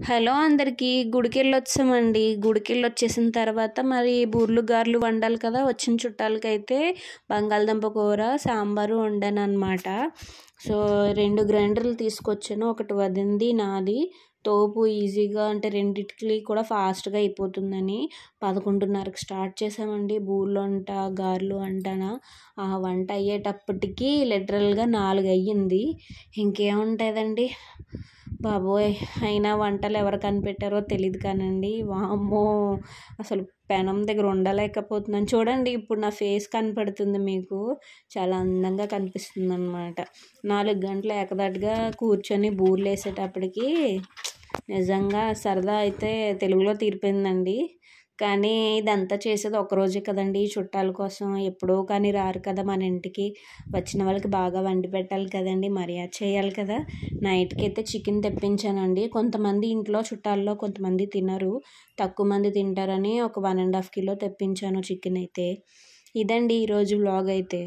Hello అందరికీ. గుడికెళ్ళొచ్చామండి. గుడికెళ్ళొచ్చేసిన తర్వాత మరి బూర్లు గారెలు వండాలి కదా. వచ్చిన చుట్టాలకైతే బంగాళదుంప కూర సాంబారు వండానన్నమాట. సో 2 గ్రైండర్లు తీసుకొచ్చాను. ఒకటి వదినది, నాది. తోపు ఈజీగా అంటే రెండిటికి కూడా ఫాస్ట్గా అయిపోతుందని 11:30కి స్టార్ట్ చేసామండి. బూర్లు వంట, గారెలు వంటన. ఆ వంట అయ్యేటప్పటికి లిటరల్గా 4 అయ్యింది. ఇంకేముంటుందండి బాబోయ్. అయినా వంటలు ఎవరు కనిపెట్టారో తెలియదు కానండి, వామ్మో అసలు పెనం దగ్గర ఉండలేకపోతున్నాను. చూడండి, ఇప్పుడు నా ఫేస్ కనపడుతుంది మీకు, చాలా అందంగా కనిపిస్తుంది అనమాట. 4 గంటలు ఏకదాటిగా కూర్చొని బూర్లు వేసేటప్పటికి నిజంగా సరదా అయితే తెలుగులో తీరిపోయిందండి. కానీ ఇదంతా చేసేది ఒకరోజే కదండి, చుట్టాల కోసం. ఎప్పుడో కానీ రారు కదా మన ఇంటికి. వచ్చిన వాళ్ళకి బాగా వండి పెట్టాలి కదండి, మర్యాద చేయాలి కదా. నైట్కి అయితే చికెన్ తెప్పించానండి. కొంతమంది ఇంట్లో చుట్టాల్లో కొంతమంది తినరు, తక్కువ మంది తింటారని ఒక 1.5 కిలో తెప్పించాను చికెన్ అయితే. ఇదండి ఈరోజు వ్లాగ్ అయితే.